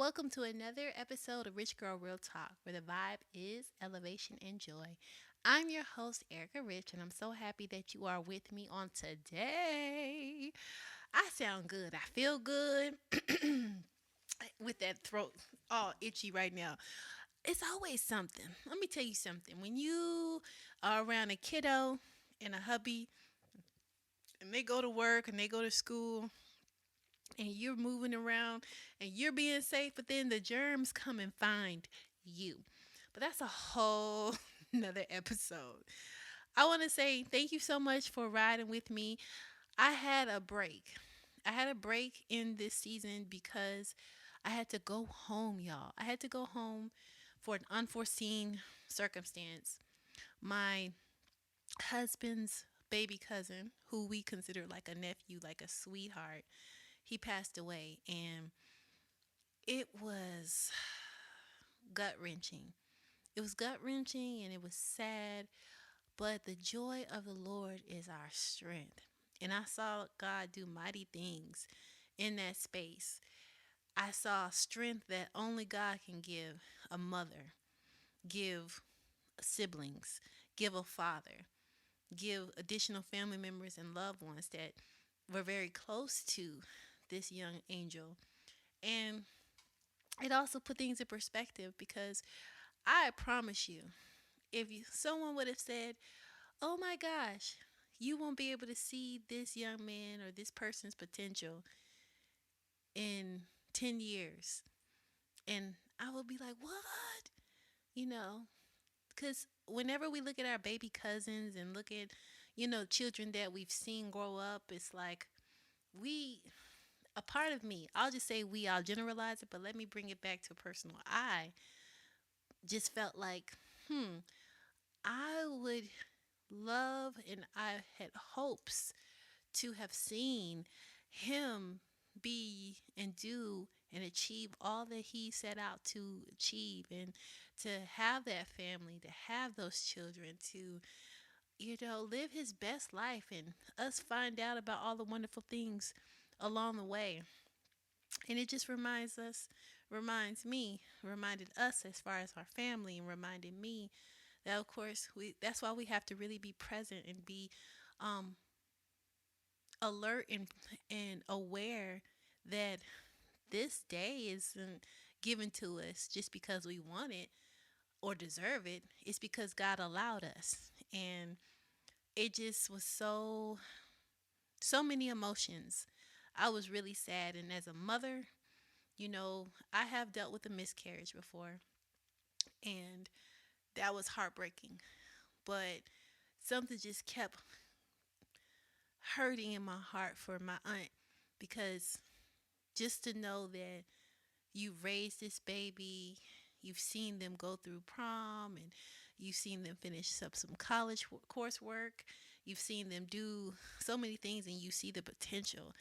welcome to another episode of Richgrl Real Talk, where the vibe is elevation and joy. I'm your host, Erica Rich, and I'm so happy that you are with me on today. I sound good. I feel good with that throat all itchy right now. It's always something. Let me tell you something. When you are around a kiddo and a hubby, and they go to work and they go to school, and you're moving around and you're being safe, but then the germs come and find you. But that's a whole another episode. I want to say thank you so much for riding with me. I had a break. I had a break in this season because I had to go home, y'all. I had to go home for an unforeseen circumstance. My husband's baby cousin, who we consider like a nephew, like a sweetheart, he passed away, and it was gut wrenching. It was gut wrenching and it was sad, but the joy of the Lord is our strength. And I saw God do mighty things in that space. I saw strength that only God can give a mother, give siblings, give a father, give additional family members and loved ones that were very close to this young angel. And it also put things in perspective because I promise you, if someone would have said, "Oh my gosh, you won't be able to see this young man or this person's potential in 10 years." And I would be like, "What?" You know, because whenever we look at our baby cousins and look at, children that we've seen grow up, it's like we, a part of me, I'll just say we, I'll generalize it, but let me bring it back to personal. I just felt like, I would love and I had hopes to have seen him be and do and achieve all that he set out to achieve, and to have that family, to have those children, to live his best life, and us find out about all the wonderful things along the way. And it just reminded us as far as our family, and reminded me that, of course, that's why we have to really be present and be um, alert and aware that this day isn't given to us just because we want it or deserve it. It's because God allowed us. And it just was so many emotions. I was really sad. And as a mother, I have dealt with a miscarriage before, and that was heartbreaking. But something just kept hurting in my heart for my aunt, because just to know that you've raised this baby, you've seen them go through prom, and you've seen them finish up some college coursework, you've seen them do so many things, and you see the potential.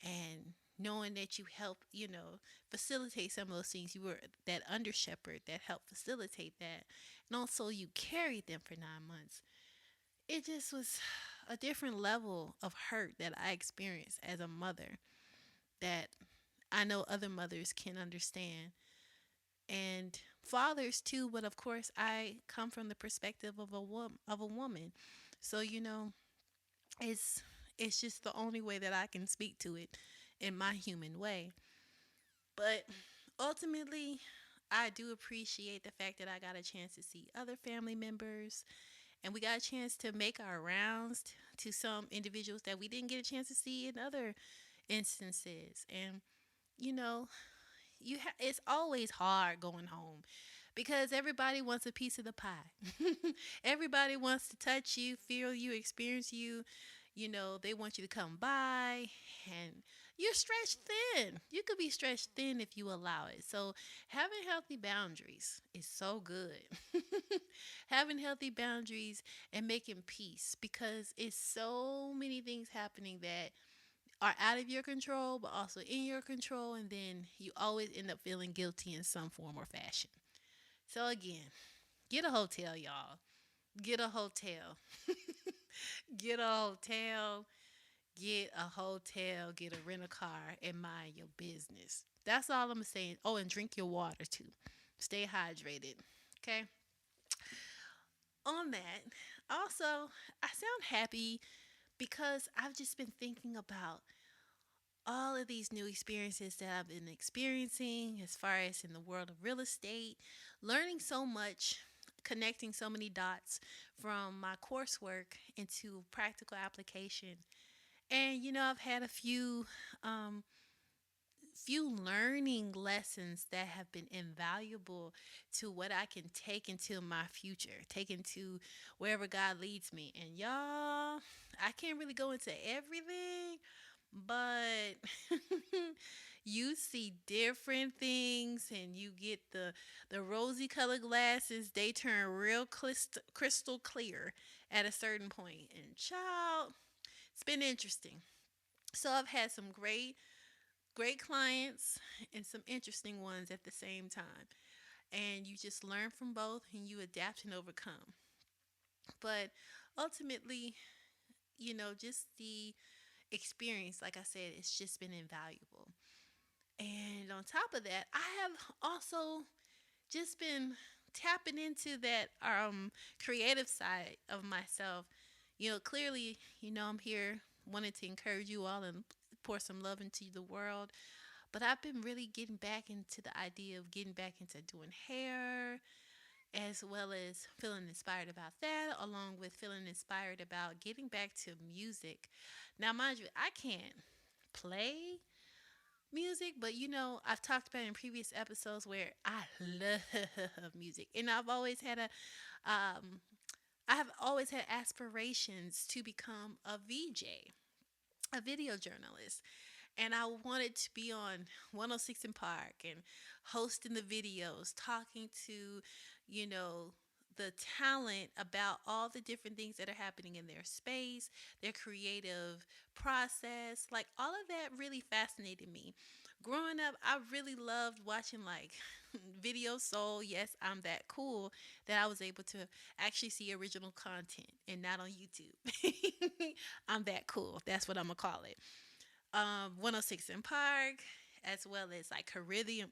And knowing that you help, facilitate some of those things, you were that under shepherd that helped facilitate that, and also you carried them for 9 months. It just was a different level of hurt that I experienced as a mother that I know other mothers can understand, and fathers too. But of course, I come from the perspective of a woman, so it's it's just the only way that I can speak to it in my human way. But ultimately, I do appreciate the fact that I got a chance to see other family members, and we got a chance to make our rounds to some individuals that we didn't get a chance to see in other instances. And you know, it's always hard going home because everybody wants a piece of the pie. Everybody wants to touch you, feel you, experience you. They want you to come by, and you're stretched thin. You could be stretched thin if you allow it. So, having healthy boundaries is so good. Having healthy boundaries and making peace, because it's so many things happening that are out of your control, but also in your control. And then you always end up feeling guilty in some form or fashion. So, again, get a hotel, y'all. Get a hotel. Get a hotel. Get a hotel, get a rental car, and mind your business. That's all I'm saying. Oh, and drink your water too. Stay hydrated. Okay. On that, also, I sound happy because I've just been thinking about all of these new experiences that I've been experiencing as far as in the world of real estate, learning so much, connecting so many dots from my coursework into practical application. And I've had a um, few learning lessons that have been invaluable to what I can take into my future, take into wherever God leads me. And y'all, I can't really go into everything, but you see different things and you get the rosy colored glasses, they turn real crystal clear at a certain point. And child, it's been interesting. So I've had some great clients and some interesting ones at the same time. And you just learn from both and you adapt and overcome. But ultimately, just the experience, like I said, it's just been invaluable. And on top of that, I have also just been tapping into that creative side of myself. Clearly, I'm here wanting to encourage you all and pour some love into the world. But I've been really getting back into the idea of getting back into doing hair, as well as feeling inspired about that, along with feeling inspired about getting back to music. Now, mind you, I can't play music, but I've talked about in previous episodes where I love music, and um, I have always had aspirations to become a VJ, a video journalist. And I wanted to be on 106 in Park and hosting the videos, talking to, you know, the talent about all the different things that are happening in their space, their creative process. Like all of that really fascinated me. Growing up, I really loved watching like Video Soul. Yes, I'm that cool that I was able to actually see original content and not on YouTube. I'm that cool. That's what I'm going to call it. 106 in Park, as well as like Caribbean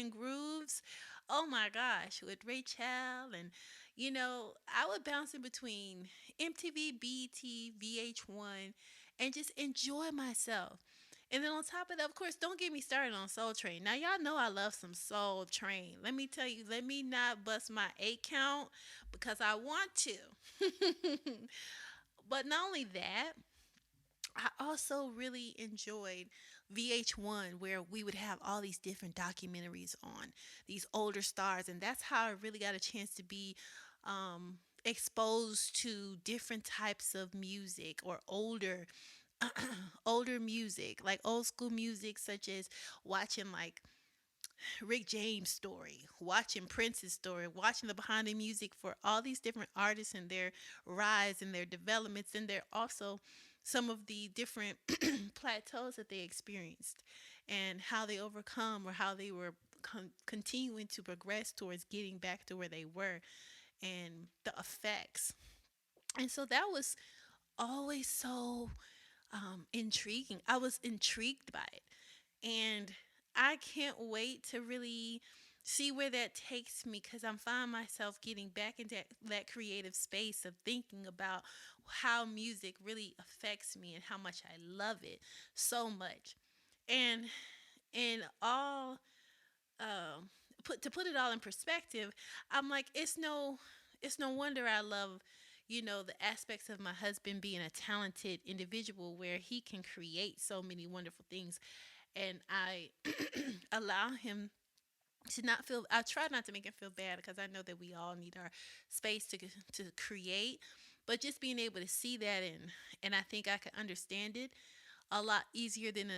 Grooves. Oh my gosh, with Rachel and I would bounce in between MTV, BET, VH1, and just enjoy myself. And then on top of that, of course, don't get me started on Soul Train. Now y'all know I love some Soul Train. Let me tell you, let me not bust my 8 count because I want to. But not only that, I also really enjoyed VH1, where we would have all these different documentaries on these older stars. And that's how I really got a chance to be exposed to different types of music or older music, like old school music, such as watching like Rick James' story, watching Prince's story, watching the behind the music for all these different artists and their rise and their developments, and their also some of the different plateaus that they experienced and how they overcome or how they were continuing to progress towards getting back to where they were and the effects. And so that was always so intriguing. I was intrigued by it. And I can't wait to really see where that takes me because I'm finding myself getting back into that creative space of thinking about how music really affects me and how much I love it so much. And in all put it all in perspective, I'm like it's no wonder I love the aspects of my husband being a talented individual where he can create so many wonderful things, and I allow him to not feel. I try not to make him feel bad because I know that we all need our space to create, but just being able to see that, and I think I can understand it a lot easier than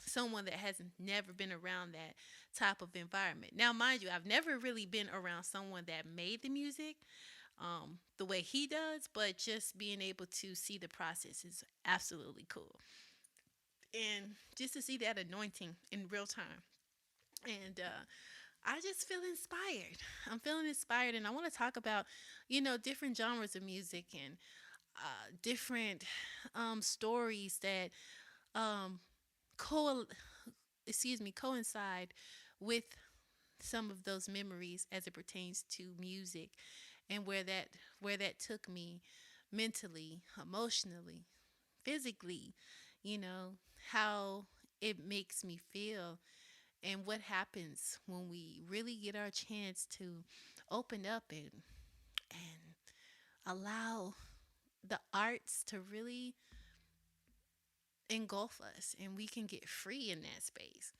someone that hasn't never been around that type of environment. Now, mind you, I've never really been around someone that made the music the way he does, but just being able to see the process is absolutely cool. And just to see that anointing in real time. And I just feel inspired. I'm feeling inspired, and I want to talk about, different genres of music. And different stories that um, co coincide with some of those memories as it pertains to music and where that took me mentally, emotionally, physically, you know, how it makes me feel and what happens when we really get our chance to open up and allow the arts to really engulf us and we can get free in that space.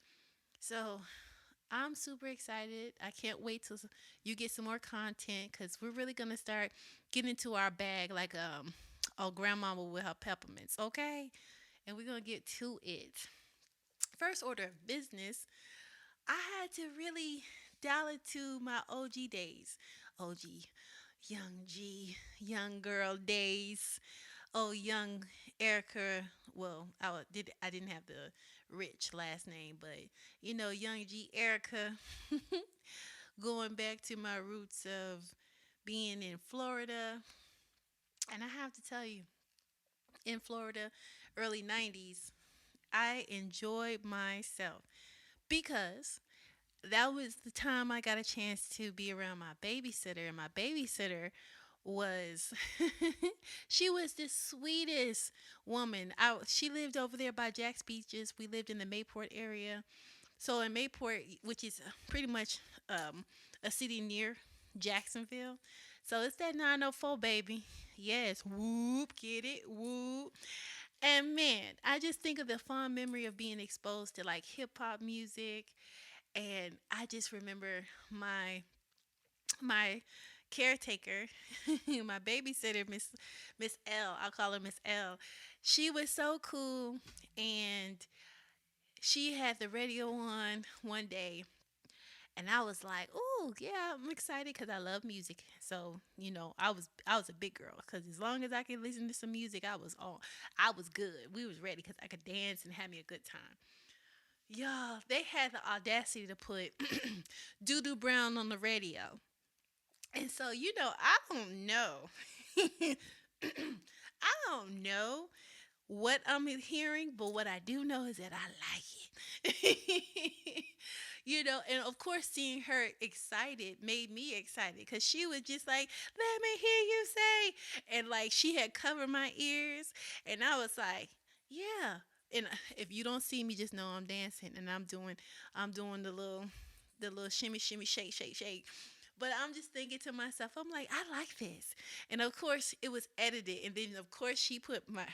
So I'm super excited. I can't wait till you get some more content because we're really gonna start getting into our bag like oh grandmama with her peppermints, okay? And we're gonna get to it. First order of business, I had to really dial it to my OG days. OG, young G, young girl days. Oh, young Erica. Well, I didn't have the rich last name, but young G Erica. Going back to my roots of being in Florida, and I have to tell you, in Florida, early '90s, I enjoyed myself because that was the time I got a chance to be around my babysitter, and my babysitter was she was the sweetest woman. She lived over there by Jack's Beaches. We lived in the Mayport area. So in Mayport, which is pretty much a city near Jacksonville. So it's that 904 baby. Yes, whoop, get it, whoop. And man, I just think of the fond memory of being exposed to like hip hop music, and I just remember my caretaker, my babysitter, Miss L. I'll call her Miss L. She was so cool, and she had the radio on one day, and I was like, "Ooh, yeah, I'm excited because I love music." So I was a big girl because as long as I could listen to some music, I was on. I was good. We was ready because I could dance and have me a good time. Y'all, they had the audacity to put Doo Doo Brown on the radio. And so, I don't know. I don't know what I'm hearing, but what I do know is that I like it. And of course, seeing her excited made me excited because she was just like, let me hear you say. And like, she had covered my ears, and I was like, yeah. And if you don't see me, just know I'm dancing and I'm doing the little shimmy, shimmy, shake, shake, shake. But I'm just thinking to myself, I'm like, I like this. And of course, it was edited, and then of course she put my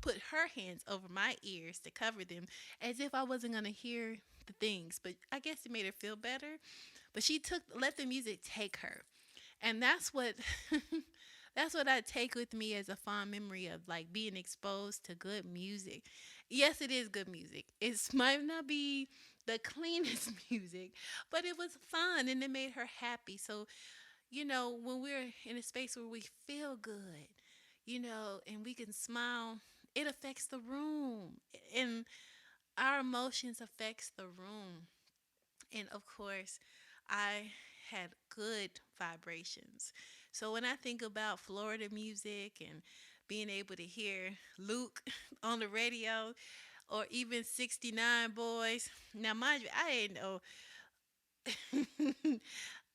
put her hands over my ears to cover them, as if I wasn't gonna hear the things. But I guess it made her feel better. But she let the music take her, and that's what that's what I take with me as a fond memory of like being exposed to good music. Yes, it is good music. It might not be the cleanest music, but it was fun and it made her happy. So, when we're in a space where we feel good, and we can smile, it affects the room. And our emotions affects the room. And of course, I had good vibrations. So when I think about Florida music and being able to hear Luke on the radio or even 69 Boys. Now, mind you, I ain't know.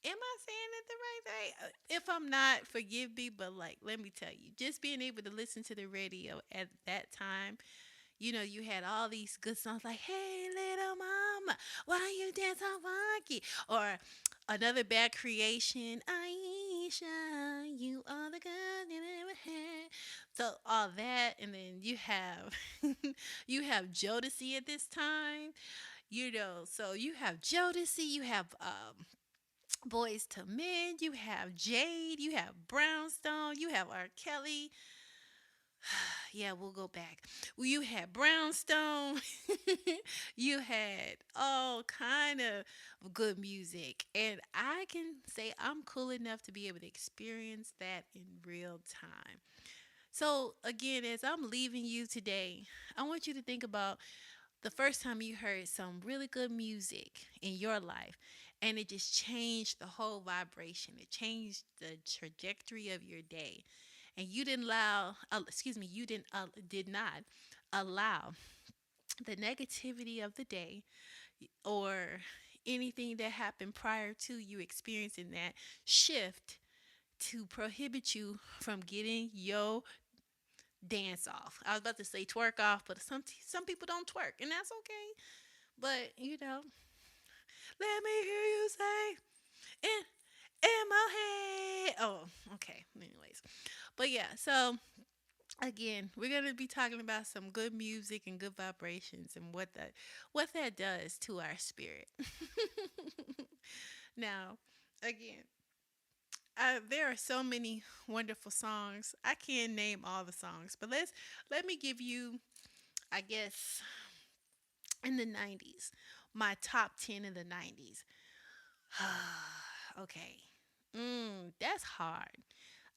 Am I saying it the right way? If I'm not, forgive me, but like, let me tell you, just being able to listen to the radio at that time, you had all these good songs like, hey, little mama, why don't you dance on funky? Or another bad creation, Aisha, you are the girl you never had. So all that, and then you have you have Jodeci at this time, so you have Jodeci, you have Boys to Men, you have Jade, you have Brownstone, you have R. Kelly. Yeah, we'll go back. Well, you had Brownstone, you had all kind of good music, and I can say I'm cool enough to be able to experience that in real time. So again, as I'm leaving you today, I want you to think about the first time you heard some really good music in your life, and it just changed the whole vibration. It changed the trajectory of your day. and you didn't did not allow the negativity of the day or anything that happened prior to you experiencing that shift to prohibit you from getting your dance off. I was about to say twerk off, but some people don't twerk, and that's okay. But let me hear you say in my head. Oh, okay. Anyways, but yeah. So again, we're gonna be talking about some good music and good vibrations and what that does to our spirit. Now, again, there are so many wonderful songs. I can't name all the songs, but let me give you, I guess, in the '90s, my top 10 in the '90s. Okay, that's hard.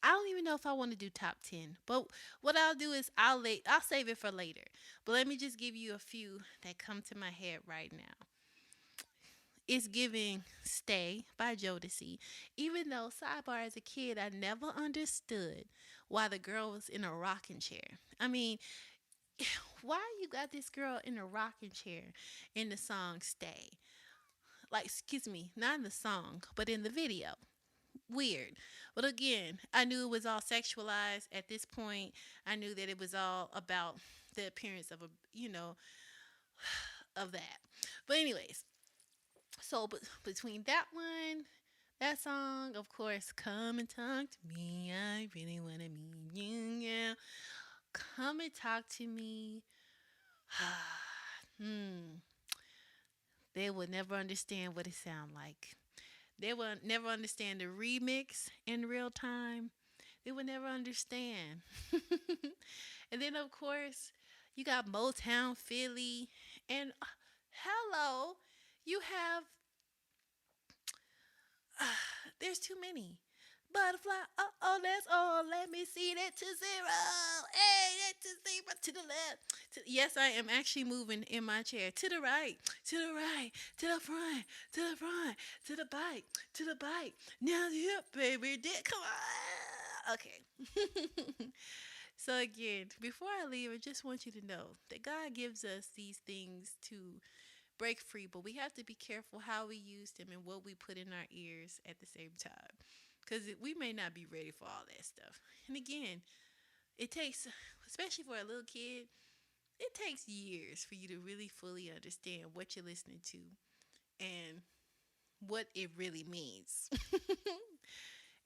I don't even know if I want to do top 10, but what I'll do is I'll save it for later. But let me just give you a few that come to my head right now. It's giving Stay by Jodeci. Even though, sidebar, as a kid, I never understood why the girl was in a rocking chair. I mean, why you got this girl in a rocking chair in the song Stay? Like, excuse me, not in the song, but in the video. Weird. But again, I knew it was all sexualized at this point. I knew that it was all about the appearance of of that. But anyways, so between that one, that song, of course, Come and Talk to Me. I really want to meet you, yeah. Come and Talk to Me. hmm. They would never understand what it sound like. They will never understand the remix in real time. They would never understand. And then, of course, you got Motown Philly. And hello, you have, there's too many. Butterfly, that's all. Let me see that to zero. Hey, that to zero to the left. Yes, I am actually moving in my chair to the right, to the right, to the front, to the front, to the bike, to the bike. Now the hip, baby, come on. Okay. So again, before I leave, I just want you to know that God gives us these things to break free, but we have to be careful how we use them and what we put in our ears at the same time. Because we may not be ready for all that stuff. And again, it takes, especially for a little kid, it takes years for you to really fully understand what you're listening to and what it really means.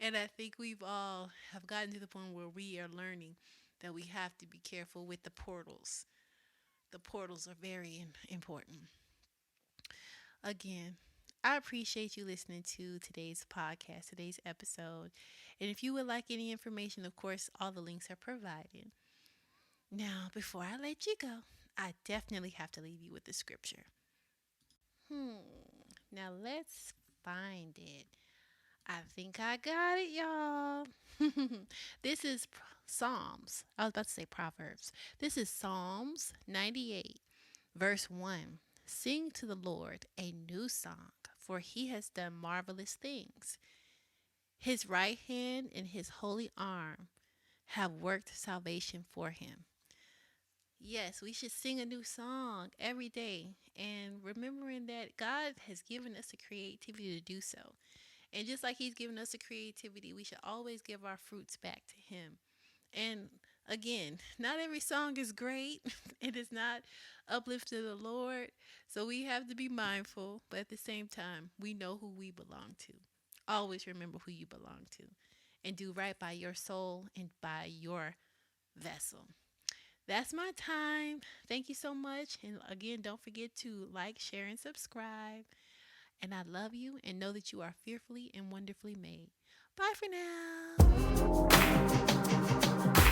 And I think we've all have gotten to the point where we are learning that we have to be careful with the portals. The portals are very important. Again, I appreciate you listening to today's podcast, today's episode. And if you would like any information, of course, all the links are provided. Now, before I let you go, I definitely have to leave you with the scripture. Now let's find it. I think I got it, y'all. This is Psalms. I was about to say Proverbs. This is Psalms 98, verse 1. Sing to the Lord a new song, for he has done marvelous things. His right hand and his holy arm have worked salvation for him. Yes, we should sing a new song every day and remembering that God has given us the creativity to do so. And just like he's given us the creativity, we should always give our fruits back to him. And again, not every song is great. It is not uplifting the Lord. So we have to be mindful, but at the same time, we know who we belong to. Always remember who you belong to and do right by your soul and by your vessel. That's my time. Thank you so much. And again, don't forget to like, share, and subscribe. And I love you and know that you are fearfully and wonderfully made. Bye for now.